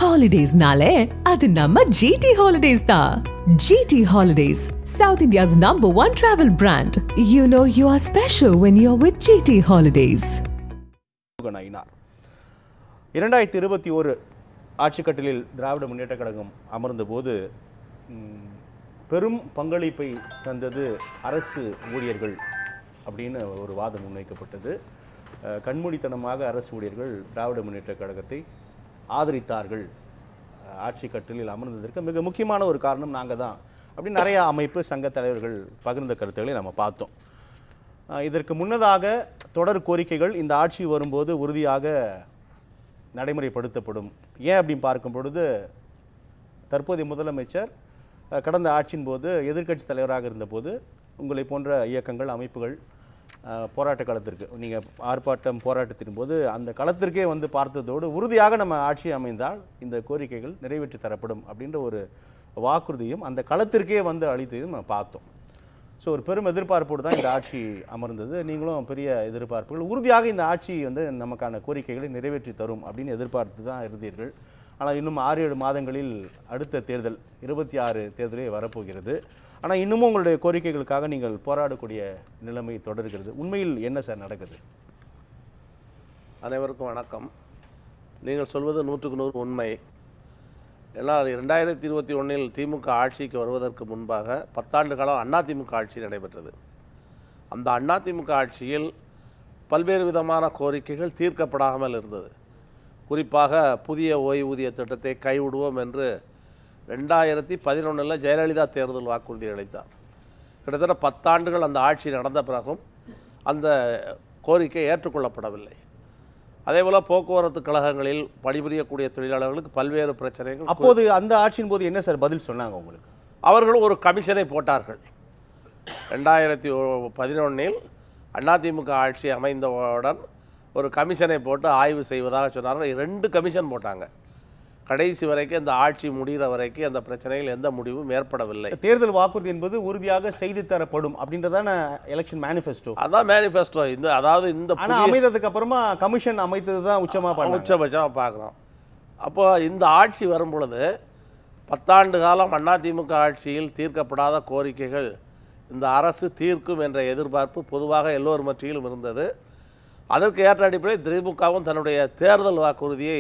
Holidays-nale, adu namma GT Holidays da. GT Holidays, South India's #1 travel brand. You know you are special when you're with GT Holidays. 2021 ஆட்சிக்கட்டிலில் திராவிட முன்னேற்றக் கழகம் அமர்ந்தபோது பெரும் பங்களிப்பை தந்தது அரசு ஊழியர்கள் அப்படின்னு ஒரு வாதம் முன்வைக்கப்பட்டது. கண்மூடித்தனமாக அரசு ஊழியர்கள் திராவிட முன்னேற்றக் கழகத்தை ஆதரித்தார்கள். ஆட்சி கட்டிலில் அமர்ந்ததற்கு மிக முக்கியமான ஒரு காரணம் நாங்கள் தான் அப்படின்னு நிறைய அமைப்பு சங்க தலைவர்கள் பகிர்ந்த கருத்துக்களை நம்ம பார்த்தோம். இதற்கு முன்னதாக தொடர் கோரிக்கைகள் இந்த ஆட்சி வரும்போது உறுதியாக நடைமுறைப்படுத்தப்படும். ஏன் அப்படின்னு பார்க்கும் பொழுது தற்போதைய முதலமைச்சர் கடந்த ஆட்சியின் போது எதிர்க்கட்சி தலைவராக இருந்தபோது உங்களை போன்ற இயக்கங்கள் அமைப்புகள் போராட்ட களத்திற்கு நீங்கள் ஆர்ப்பாட்டம் போராட்டத்தின் போது அந்த களத்திற்கே வந்து பார்த்ததோடு உறுதியாக நம்ம ஆட்சி அமைந்தால் இந்த கோரிக்கைகள் நிறைவேற்றி தரப்படும் அப்படின்ற ஒரு வாக்குறுதியும் அந்த களத்திற்கே வந்து அளித்ததையும் நம்ம பார்த்தோம். ஸோ ஒரு பெரும் எதிர்பார்ப்போடு தான் இந்த ஆட்சி அமர்ந்தது. நீங்களும் பெரிய எதிர்பார்ப்புகள் உறுதியாக இந்த ஆட்சி வந்து நமக்கான கோரிக்கைகளை நிறைவேற்றி தரும் அப்படின்னு எதிர்பார்த்து தான் இருந்தீர்கள். ஆனால் இன்னும் 6-7 மாதங்களில் அடுத்த தேர்தல் 26 தேர்தலே வரப்போகிறது. ஆனால் இன்னமும் உங்களுடைய கோரிக்கைகளுக்காக நீங்கள் போராடக்கூடிய நிலைமை தொடர்கிறது. உண்மையில் என்ன சார் நடக்குது? அனைவருக்கும் வணக்கம். நீங்கள் சொல்வது 100க்கு 100 உண்மை. ஏன்னா 2021 திமுக ஆட்சிக்கு வருவதற்கு முன்பாக 10 ஆண்டு காலம் அதிமுக ஆட்சி நடைபெற்றது. அந்த அதிமுக ஆட்சியில் பல்வேறு விதமான கோரிக்கைகள் தீர்க்கப்படாமல் இருந்தது. குறிப்பாக புதிய ஓய்வூதிய திட்டத்தை கைவிடுவோம் என்று 2011 ஜெயலலிதா தேர்தல் வாக்குறுதி அளித்தார். கிட்டத்தட்ட 10 ஆண்டுகள் அந்த ஆட்சி நடந்த பிறகும் அந்த கோரிக்கை ஏற்றுக்கொள்ளப்படவில்லை. அதேபோல் போக்குவரத்து கழகங்களில் பணிபுரியக்கூடிய தொழிலாளர்களுக்கு பல்வேறு பிரச்சனைகள். அப்போது அந்த ஆட்சியின் போது என்ன சார் பதில் சொன்னாங்க உங்களுக்கு? அவர்கள் ஒரு கமிஷனை போட்டார்கள். 2011 அதிமுக ஆட்சி அமைந்தவுடன் ஒரு கமிஷனை போட்டு ஆய்வு செய்வதாக சொன்னார்கள். 2 கமிஷன் போட்டாங்க. கடைசி வரைக்கும் இந்த ஆட்சி முடிகிற வரைக்கும் அந்த பிரச்சனையில் எந்த முடிவும் ஏற்படவில்லை. தேர்தல் வாக்குறுதி என்பது உறுதியாக செய்து தரப்படும் அப்படின்றதான எலெக்ஷன் மேனிஃபெஸ்டோ. அதான் மேனிஃபெஸ்டோ. அதாவது இந்த அமைந்ததுக்கு அப்புறமா கமிஷன் அமைத்தது தான் உச்சபட்சமாக பார்க்குறோம். அப்போ இந்த ஆட்சி வரும் பொழுது 10 ஆண்டு காலம் அதிமுக ஆட்சியில் தீர்க்கப்படாத கோரிக்கைகள் இந்த அரசு தீர்க்கும் என்ற எதிர்பார்ப்பு பொதுவாக எல்லோர் மத்தியிலும் இருந்தது. அதற்கு ஏற்ற அடிப்படையில் திமுகவும் தன்னுடைய தேர்தல் வாக்குறுதியை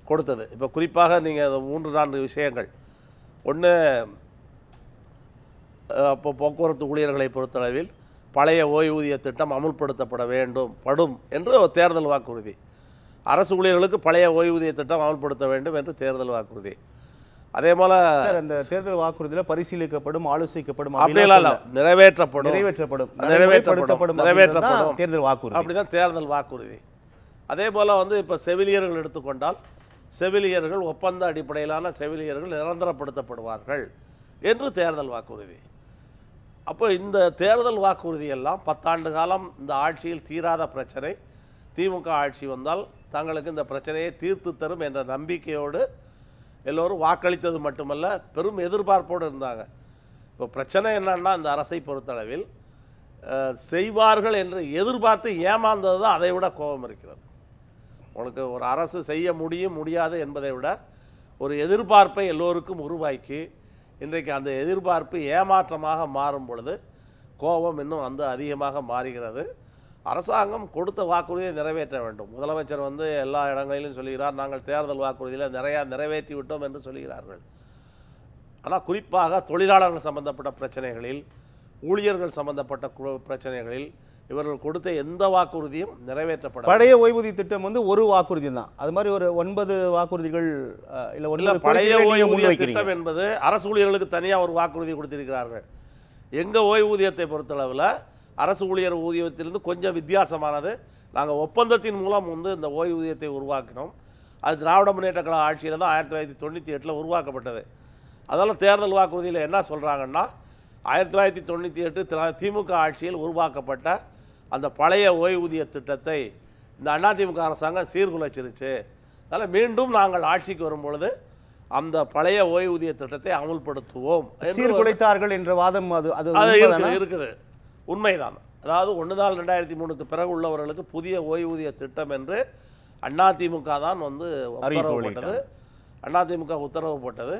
கொடுத்தது. இப்போ குறிப்பாக நீங்கள் 3-4 விஷயங்கள். ஒன்று, இப்போ போக்குவரத்து ஊழியர்களை பொறுத்தளவில் பழைய ஓய்வூதிய திட்டம் அமுல்படுத்தப்பட படும் என்று ஒரு தேர்தல் வாக்குறுதி. அரசு ஊழியர்களுக்கு பழைய ஓய்வூதிய திட்டம் அமுல்படுத்த வேண்டும் என்று தேர்தல் வாக்குறுதி. அதே போல அந்த தேர்தல் வாக்குறுதியில் பரிசீலிக்கப்படும், ஆலோசிக்கப்படும், நிறைவேற்றப்படும் தேர்தல் வாக்குறுதி. அப்படிதான் தேர்தல் வாக்குறுதி. அதே போல் வந்து இப்போ செவிலியர்கள் எடுத்துக்கொண்டால் செவிலியர்கள் ஒப்பந்த அடிப்படையிலான செவிலியர்கள் நிரந்தரப்படுத்தப்படுவார்கள் என்று தேர்தல் வாக்குறுதி. அப்போ இந்த தேர்தல் வாக்குறுதி எல்லாம் 10 ஆண்டு காலம் இந்த ஆட்சியில் தீராத பிரச்சனை. திமுக ஆட்சி வந்தால் தங்களுக்கு இந்த பிரச்சனையை தீர்த்து தரும் என்ற நம்பிக்கையோடு எல்லோரும் வாக்களித்தது மட்டுமல்ல, பெரும் எதிர்பார்ப்போடு இருந்தாங்க. இப்போ பிரச்சனை என்னன்னா, இந்த அரசை பொறுத்தளவில் செய்வார்கள் என்று எதிர்பார்த்து ஏமாந்தது தான் அதை விட கோபம் இருக்கிறது. உங்களுக்கு ஒரு அரசு செய்ய முடியாது என்பதை விட ஒரு எதிர்பார்ப்பை எல்லோருக்கும் உருவாக்கி இன்றைக்கு அந்த எதிர்பார்ப்பு ஏமாற்றமாக மாறும் பொழுது கோபம் இன்னும் வந்து அதிகமாக மாறுகிறது. அரசாங்கம் கொடுத்த வாக்குறுதியை நிறைவேற்ற வேண்டும். முதலமைச்சர் வந்து எல்லா இடங்களிலும் சொல்கிறார், நாங்கள் தேர்தல் வாக்குறுதியில் நிறைவேற்றி விட்டோம் என்று சொல்கிறார்கள். ஆனால் குறிப்பாக தொழிலாளர்கள் சம்பந்தப்பட்ட பிரச்சனைகளில், ஊழியர்கள் சம்பந்தப்பட்ட பிரச்சனைகளில் இவர்கள் கொடுத்த எந்த வாக்குறுதியும் நிறைவேற்றப்பட. பழைய ஓய்வூதிய திட்டம் வந்து ஒரு வாக்குறுதி தான். அது மாதிரி ஒரு 9 வாக்குறுதிகள் இல்லை. பழைய ஓய்வூதிய திட்டம் என்பது அரசு ஊழியர்களுக்கு தனியாக ஒரு வாக்குறுதி கொடுத்திருக்கிறார்கள். எங்கள் ஓய்வூதியத்தை பொறுத்தளவில் அரசு ஊழியர் ஊதியத்திலிருந்து கொஞ்சம் வித்தியாசமானது. நாங்கள் ஒப்பந்தத்தின் மூலம் வந்து இந்த ஓய்வூதியத்தை உருவாக்கினோம். அது திராவிட முன்னேற்ற கழக ஆட்சியில் தான் 1998 உருவாக்கப்பட்டது. அதனால் தேர்தல் வாக்குறுதியில் என்ன சொல்கிறாங்கன்னா, 1998 திமுக ஆட்சியில் உருவாக்கப்பட்ட அந்த பழைய ஓய்வூதிய திட்டத்தை இந்த அதிமுக அரசாங்கம் சீர்குலைச்சிருச்சு. அதனால் மீண்டும் நாங்கள் ஆட்சிக்கு வரும்பொழுது அந்த பழைய ஓய்வூதிய திட்டத்தை அமுல்படுத்துவோம். சீர்குலைத்தார்கள் என்ற வாதம் இருக்குது. உண்மைதான். அதாவது 1/4/2003 பிறகு உள்ளவர்களுக்கு புதிய ஓய்வூதிய திட்டம் என்று அதிமுக தான் வந்து அறிவிக்கப்பட்டது. அதிமுக உத்தரவு போட்டது.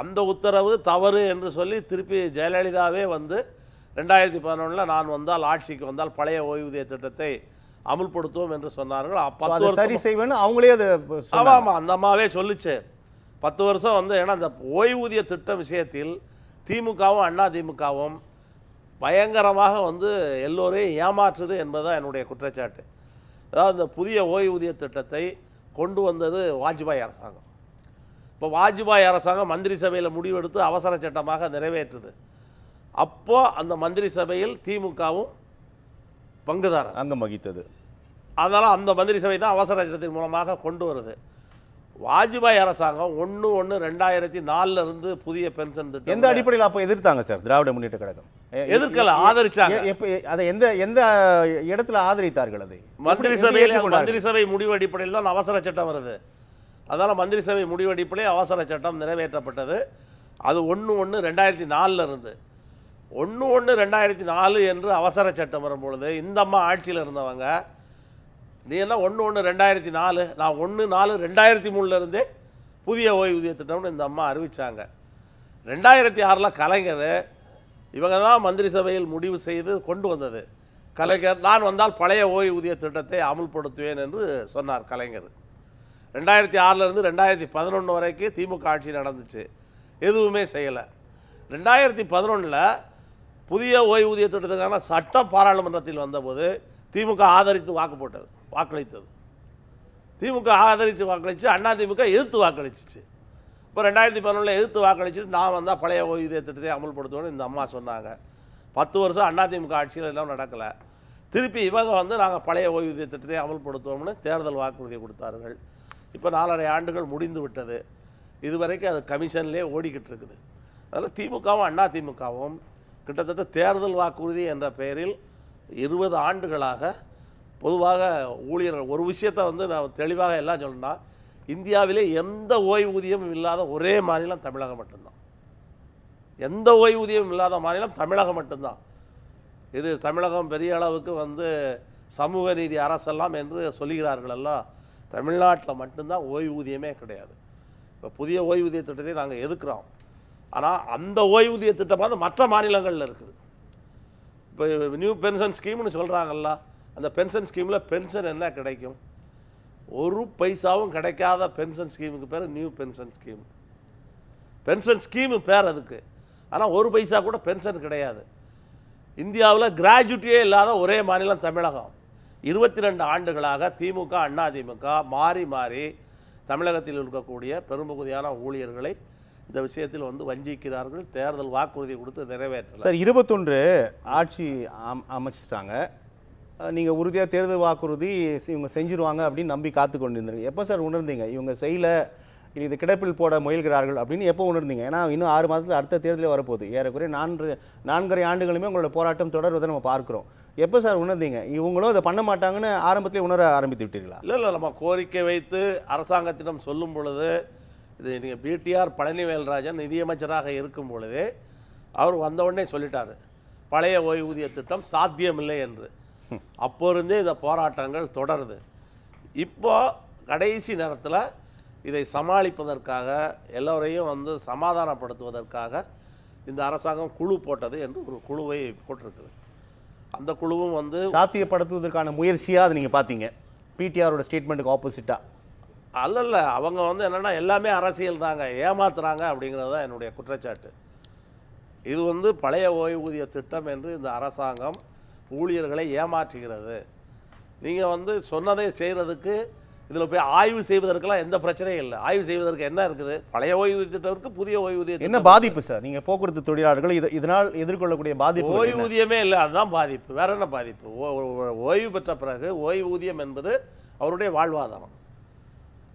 அந்த உத்தரவு தவறு என்று சொல்லி திருப்பி ஜெயலலிதாவே வந்து 2011 நான் வந்தால் ஆட்சிக்கு வந்தால் பழைய ஓய்வூதிய திட்டத்தை அமுல்படுத்துவோம் என்று சொன்னார்கள். 10 வருஷம் சரி செய்வேன்னு அவங்களே அதை ஆமாம் அந்த அம்மாவே சொல்லிச்சு. 10 வருஷம் வந்து ஏன்னா அந்த ஓய்வூதிய திட்டம் விஷயத்தில் திமுகவும் அதிமுகவும் பயங்கரமாக வந்து எல்லோரையும் ஏமாற்றுது என்பதுதான் என்னுடைய குற்றச்சாட்டு. அதாவது இந்த புதிய ஓய்வூதிய திட்டத்தை கொண்டு வந்தது வாஜ்பாய் அரசாங்கம். இப்போ வாஜ்பாய் அரசாங்கம் மந்திரி சபையில் முடிவெடுத்து அவசர சட்டமாக நிறைவேற்றுது. அப்போ அந்த மந்திரி சபையில் திமுகவும் பங்குதாரர் அங்கம் வகித்தது. அதனால் அந்த மந்திரி சபை தான் அவசர சட்டத்தின் மூலமாக கொண்டு வருது. வாஜ்பாய் அரசாங்கம் 1/1/2004 இருந்து புதிய பென்ஷன் திட்டம் எந்த அடிப்படையில் அப்போ எதிர்த்தாங்க சார் திராவிட முன்னேற்ற கழகம்? எதிர்க்கல, ஆதரிச்சாங்க. அதை எந்த இடத்துல ஆதரித்தார்கள்? அதை மந்திரி சபை முடிவு அடிப்படையில் தான் அவசர சட்டம் வருது. அதனால் மந்திரி சபை முடிவு அடிப்படையில் அவசர சட்டம் நிறைவேற்றப்பட்டது. அது 1/1/2004 இருந்து 1/1/2004 என்று அவசர சட்டம் வரும்பொழுது இந்த அம்மா ஆட்சியில் இருந்தவங்க நீ என்ன 1/1/2004 நான் 1/4/2003 இருந்தே புதிய ஓய்வூதிய திட்டம்னு இந்த அம்மா அறிவித்தாங்க. 2006 கலைஞர் இவங்க தான் மந்திரி சபையில் முடிவு செய்து கொண்டு வந்தது. கலைஞர் நான் வந்தால் பழைய ஓய்வூதிய திட்டத்தை அமுல்படுத்துவேன் என்று சொன்னார் கலைஞர். 2006 இருந்து 2011 வரைக்கும் திமுக ஆட்சி நடந்துச்சு, எதுவுமே செய்யலை. 2011 புதிய ஓய்வூதிய திட்டத்துக்கான சட்டம் பாராளுமன்றத்தில் வந்தபோது திமுக ஆதரித்து வாக்களித்தது. திமுக ஆதரித்து வாக்களித்து அதிமுக எதிர்த்து வாக்களிச்சிச்சு. இப்போ 2011 எதிர்த்து வாக்களிச்சுட்டு நான் வந்தால் பழைய ஓய்வூதிய திட்டத்தை அமல்படுத்துவோன்னு இந்த அம்மா சொன்னாங்க. 10 வருஷம் அதிமுக ஆட்சியில் எல்லாம் நடக்கலை. திருப்பி இவங்க வந்து நாங்கள் பழைய ஓய்வூதிய திட்டத்தை அமல்படுத்துவோம்னு தேர்தல் வாக்குறுதி கொடுத்தார்கள். இப்போ 4.5 ஆண்டுகள் முடிந்து விட்டது. இதுவரைக்கும் அது கமிஷன்லேயே ஓடிக்கிட்டு இருக்குது. அதில் திமுகவும் அதிமுகவும் கிட்டத்தட்ட தேர்தல் வாக்குறுதி என்ற பெயரில் 20 ஆண்டுகளாக பொதுவாக ஊழியர்கள் ஒரு விஷயத்தை வந்து நான் தெளிவாக எல்லாம் சொல்லணும்னா இந்தியாவிலே எந்த ஓய்வூதியமும் இல்லாத ஒரே மாநிலம் தமிழகம் மட்டும்தான். எந்த ஓய்வூதியமும் இல்லாத மாநிலம் தமிழகம் மட்டும்தான். இது தமிழகம் பெரிய அளவுக்கு வந்து சமூக நீதி அரசெல்லாம் என்று சொல்லுகிறார்களெல்லாம், தமிழ்நாட்டில் மட்டும்தான் ஓய்வூதியமே கிடையாது. இப்போ புதிய ஓய்வூதிய திட்டத்தை நாங்கள் எதுக்குறோம். ஆனால் அந்த ஓய்வூதிய திட்டம் வந்து மற்ற மாநிலங்களில் இருக்குது. இப்போ நியூ பென்ஷன் ஸ்கீம்னு சொல்கிறாங்கல்ல, அந்த பென்ஷன் ஸ்கீமில் பென்ஷன் என்ன கிடைக்கும்? ஒரு பைசாவும் கிடைக்காத பென்ஷன் ஸ்கீமுக்கு பேர் new pension scheme. Pension scheme பேர் அதுக்கு. ஆனால் ஒரு பைசா கூட பென்ஷன் கிடையாது. இந்தியாவில் கிராஜுவிட்டியே இல்லாத ஒரே மாநிலம் தமிழகம். 22 ஆண்டுகளாக திமுக அதிமுக மாறி மாறி தமிழகத்தில் இருக்கக்கூடிய பெரும்பகுதியான ஊழியர்களை இந்த விஷயத்தில் வந்து வஞ்சிக்கிறார்கள். தேர்தல் வாக்குறுதி கொடுத்து நிறைவேற்றல. சார் 21 ஆட்சி அமைச்சிட்டாங்க. நீங்கள் உறுதியாக தேர்தல் வாக்குறுதி இவங்க செஞ்சுருவாங்க அப்படின்னு நம்பி காத்து கொண்டு இருந்தீங்க. எப்போ சார் உணர்ந்தீங்க இவங்க செய்யலை, இது கிடப்பில் போட முயல்கிறார்கள் அப்படின்னு எப்போ உணர்ந்தீங்க? ஏன்னா இன்னும் 6 மாதத்தில் அடுத்த தேர்தலே வரப்போகுது. ஏறக்குறைய 4.5 ஆண்டுகளுமே உங்களோட போராட்டம் தொடர்வதை நம்ம பார்க்குறோம். எப்போ சார் உணர்ந்தீங்க இவங்களும் இதை பண்ண மாட்டாங்கன்னு ஆரம்பத்திலே உணர ஆரம்பித்து விட்டீர்களா? இல்லை, நம்ம கோரிக்கை வைத்து அரசாங்கத்திடம் சொல்லும் பொழுது, இது நீங்கள் பிடிஆர் பழனிவேல்ராஜன் நிதியமைச்சராக இருக்கும் பொழுதே அவர் வந்தவுடனே சொல்லிட்டார் பழைய ஓய்வூதிய திட்டம் சாத்தியமில்லை என்று. அப்போ இருந்தே இந்த போராட்டங்கள் தொடருது. இப்போ கடைசி நேரத்தில் இதை சமாளிப்பதற்காக எல்லோரையும் வந்து சமாதானப்படுத்துவதற்காக இந்த அரசாங்கம் குழு போட்டது என்று ஒரு குழுவை போட்டிருக்குது. அந்த குழுவும் வந்து சாத்தியப்படுத்துவதற்கான முயற்சியாக அதை நீங்கள் பார்த்தீங்க பிடிஆரோட ஸ்டேட்மெண்ட்டுக்கு ஆப்போசிட்டாக? அல்ல, அவங்க வந்து என்னென்னா எல்லாமே அரசியல் தாங்க, ஏமாத்துறாங்க அப்படிங்கிறது தான் என்னுடைய குற்றச்சாட்டு. இது வந்து பழைய ஓய்வூதிய திட்டம் என்று இந்த அரசாங்கம் ஊழியர்களை ஏமாற்றுகிறது. நீங்கள் வந்து சொன்னதை செய்கிறதுக்கு இதில் போய் ஆய்வு செய்வதற்கெல்லாம் எந்த பிரச்சனையும் இல்லை. ஆய்வு செய்வதற்கு என்ன இருக்குது? பழைய ஓய்வூதிய திட்டத்திற்கு புதிய ஓய்வூதிய என்ன பாதிப்பு சார்? நீங்கள் போக்குவரத்து தொழிலாளர்கள் இதனால் எதிர்கொள்ளக்கூடிய பாதிப்பு? ஓய்வூதியமே இல்லை, அதுதான் பாதிப்பு. வேற என்ன பாதிப்பு? ஓய்வு பெற்ற பிறகு ஓய்வூதியம் என்பது அவருடைய வாழ்வாதாரம்.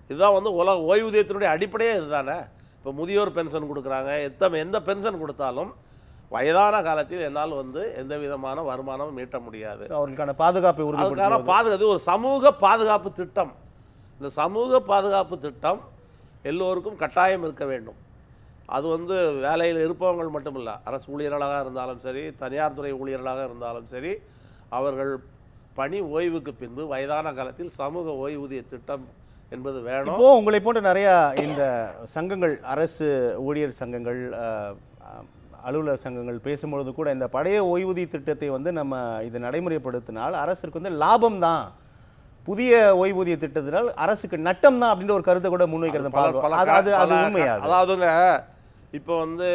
இதுதான் வந்து உலக ஓய்வூதியத்தினுடைய அடிப்படையே இதுதானே. இப்போ முதியோர் பென்ஷன் கொடுக்குறாங்க. எந்த பென்ஷன் கொடுத்தாலும் வயதான காலத்தில் என்னால் வந்து எந்த விதமான வருமானமும் ஈட்ட முடியாது. அவர்களுக்கான பாதுகாப்பை பாதுகாப்பு ஒரு சமூக பாதுகாப்பு திட்டம். இந்த சமூக பாதுகாப்பு திட்டம் எல்லோருக்கும் கட்டாயம் இருக்க வேண்டும். அது வந்து வேலையில் இருப்பவங்க மட்டும் இல்லை, அரசு ஊழியர்களாக இருந்தாலும் சரி, தனியார் துறை ஊழியர்களாக இருந்தாலும் சரி, அவர்கள் பணி ஓய்வுக்கு பின்பு வயதான காலத்தில் சமூக ஓய்வூதிய திட்டம் என்பது வேணும். இப்போ உங்களை போன்ற நிறையா இந்த சங்கங்கள், அரசு ஊழியர் சங்கங்கள், அலுவலர் சங்கங்கள் பேசும்பொழுது கூட இந்த பழைய ஓய்வூதிய திட்டத்தை வந்து நம்ம இது நடைமுறைப்படுத்தினால் அரசுக்கு வந்து லாபம் தான், புதிய ஓய்வூதிய திட்டத்தினால் அரசுக்கு நட்டம் தான் அப்படின்ற ஒரு கருத்தை கூட முன்வைக்கிறது. அது உண்மையா? அதாவதுங்க, இப்போ வந்து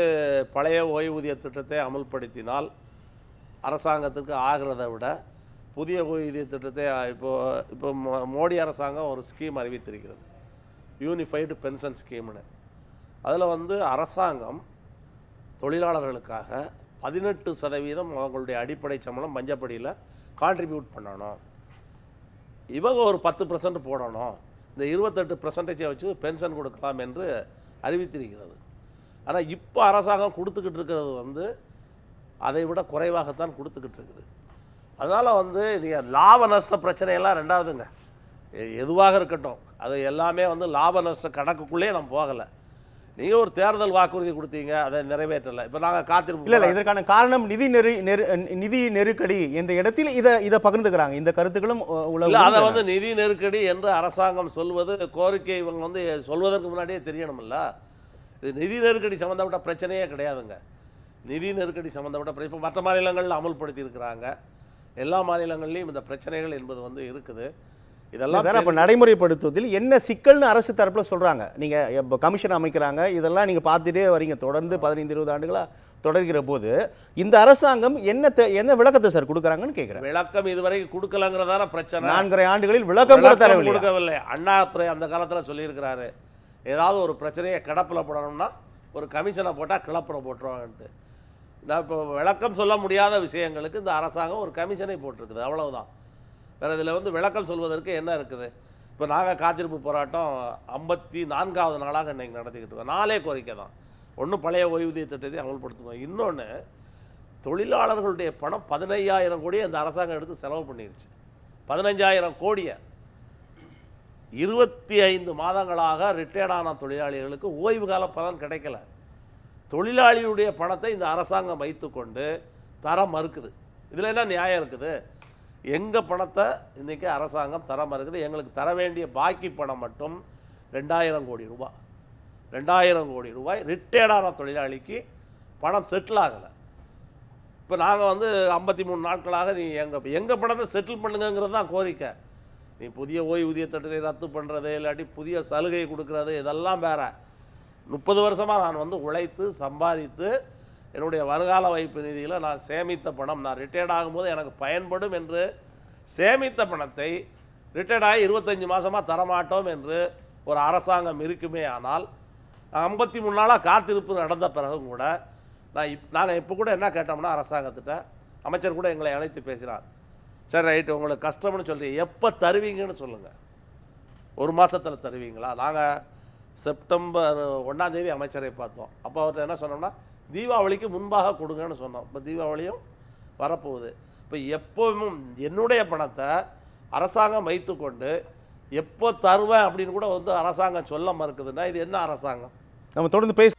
பழைய ஓய்வூதிய திட்டத்தை அமல்படுத்தினால் அரசாங்கத்துக்கு ஆகிறத விட புதிய ஓய்வூதிய திட்டத்தை இப்போ மோடி அரசாங்கம் ஒரு ஸ்கீம் அறிவித்திருக்கிறது, யூனிஃபைடு பென்ஷன் ஸ்கீம்னு. அதில் வந்து அரசாங்கம் தொழிலாளர்களுக்காக 18% அவங்களுடைய அடிப்படை சம்பளம் மஞ்சப்படியில் கான்ட்ரிபியூட் பண்ணணும், இவங்க ஒரு 10% போடணும், இந்த 28% வச்சு பென்ஷன் கொடுக்கலாம் என்று அறிவித்திருக்கிறது. ஆனால் இப்போ அரசாங்கம் கொடுத்துக்கிட்டு இருக்கிறது வந்து அதை விட குறைவாகத்தான் கொடுத்துக்கிட்டு இருக்குது. அதனால் வந்து நீங்கள் லாப நஷ்ட பிரச்சனையெல்லாம் ரெண்டாவதுங்க, எதுவாக இருக்கட்டும், அது எல்லாமே வந்து லாப நஷ்ட கணக்குக்குள்ளே நம்ம போகலை. நீங்கள் ஒரு தேர்தல் வாக்குறுதி கொடுத்தீங்க, அதை நிறைவேற்றலை. இப்போ நாங்கள் காத்திருப்போம். இல்லை, இதற்கான காரணம் நிதி நெருக்கடி என்ற இடத்தில் இதை பகிர்ந்துக்கிறாங்க. இந்த கருத்துக்களும் இல்லை, அதை வந்து நிதி நெருக்கடி என்று அரசாங்கம் சொல்வது கோரிக்கை இவங்க வந்து சொல்வதற்கு முன்னாடியே தெரியணுமில்ல. இது நிதி நெருக்கடி சம்மந்தப்பட்ட பிரச்சனையே கிடையாதுங்க. நிதி நெருக்கடி சம்மந்தப்பட்ட இப்போ மற்ற மாநிலங்களில் அமல்படுத்தி இருக்கிறாங்க, எல்லா மாநிலங்கள்லையும் இந்த பிரச்சனைகள் என்பது வந்து இருக்குது. இதெல்லாம் சார் அப்போ நடைமுறைப்படுத்துவதில் என்ன சிக்கல்னு அரசு தரப்பில் சொல்கிறாங்க. நீங்கள் இப்போ கமிஷன் அமைக்கிறாங்க, இதெல்லாம் நீங்கள் பார்த்துட்டே வரீங்க, தொடர்ந்து 15-20 ஆண்டுகளாக தொடர்கிற போது இந்த அரசாங்கம் என்ன விளக்கத்தை சார் கொடுக்குறாங்கன்னு கேட்குறேன். விளக்கம் இதுவரைக்கும் கொடுக்கலங்கிறதான பிரச்சனை. 4.5 ஆண்டுகளில் விளக்கம் கொடுக்கவில்லை. அண்ணாதுரை அந்த காலத்தில் சொல்லியிருக்கிறாரு, ஏதாவது ஒரு பிரச்சனையை கிடப்பில் போடணும்னா ஒரு கமிஷனை போட்டால் கிளப்புற போட்டுருவாங்கன்ட்டு. நான் இப்போ விளக்கம் சொல்ல முடியாத விஷயங்களுக்கு இந்த அரசாங்கம் ஒரு கமிஷனை போட்டிருக்குது, அவ்வளவுதான். வேறு இதில் வந்து விளக்கம் சொல்வதற்கு என்ன இருக்குது? இப்போ நாங்கள் காத்திருப்பு போராட்டம் 54வது நாளாக இன்றைக்கி நடத்திக்கிட்டு இருக்கோம். 4 கோரிக்கை தான். ஒன்று பழைய ஓய்வூதிய திட்டத்தை அமல்படுத்தணும், இன்னொன்று தொழிலாளர்களுடைய பணம் 15,000 கோடியை அந்த அரசாங்கம் எடுத்து செலவு பண்ணிடுச்சு. 15,000 கோடியை 25 மாதங்களாக ரிட்டையர்டான தொழிலாளிகளுக்கு ஓய்வு கால பலன் கிடைக்கல. தொழிலாளியுடைய பணத்தை இந்த அரசாங்கம் வைத்துக்கொண்டு தர மறுக்குது. இதில் என்ன நியாயம் இருக்குது? எங்கள் பணத்தை இன்றைக்கி அரசாங்கம் தர மறுக்குது. எங்களுக்கு தர வேண்டிய பாக்கி பணம் மட்டும் 2,000 கோடி ரூபாய். 2,000 கோடி ரூபாய் ரிட்டையர்டான தொழிலாளிக்கு பணம் செட்டில் ஆகலை. இப்போ நாங்கள் வந்து 53 நாட்களாக நீ எங்கள் பணத்தை செட்டில் பண்ணுங்கிறது தான் கோரிக்கை. நீ புதிய ஓய்வூதிய திட்டத்தை ரத்து பண்ணுறது, இல்லாட்டி புதிய சலுகை கொடுக்கறது, இதெல்லாம் வேற. 30 வருஷமாக நான் வந்து உழைத்து சம்பாதித்து என்னுடைய வருங்கால வைப்பு நிதியில் நான் சேமித்த பணம், நான் ரிட்டையர்ட் ஆகும்போது எனக்கு பயன்படும் என்று சேமித்த பணத்தை ரிட்டையர்டாகி 25 மாதமாக தரமாட்டோம் என்று ஒரு அரசாங்கம் இருக்குமே. ஆனால் 53 நாளாக காத்திருப்பு நடந்த பிறகும் கூட நாங்கள் இப்போ கூட என்ன கேட்டோம்னா அரசாங்கத்திட்ட, அமைச்சர் கூட எங்களை அழைத்து பேசினார். சரி ரைட்டு, உங்களுக்கு கஷ்டம்னு சொல்கிறீங்க, எப்போ தருவீங்கன்னு சொல்லுங்கள். 1 மாதத்தில் தருவீங்களா? நாங்கள் செப்டம்பர் 1ஆம் தேதி அமைச்சரை பார்த்தோம். அப்போ அவர்கிட்ட என்ன சொன்னோம்னா, தீபாவளிக்கு முன்பாக கொடுங்கன்னு சொன்னோம். இப்போ தீபாவளியும் வரப்போகுது. இப்போ எப்போவும் என்னுடைய பணத்தை அரசாங்கம் வைத்துக்கொண்டு எப்போ தருவேன் அப்படின்னு கூட வந்து அரசாங்கம் சொல்ல மறுக்குதுன்னா இது என்ன அரசாங்கம்? நம்ம தொடர்ந்து பேச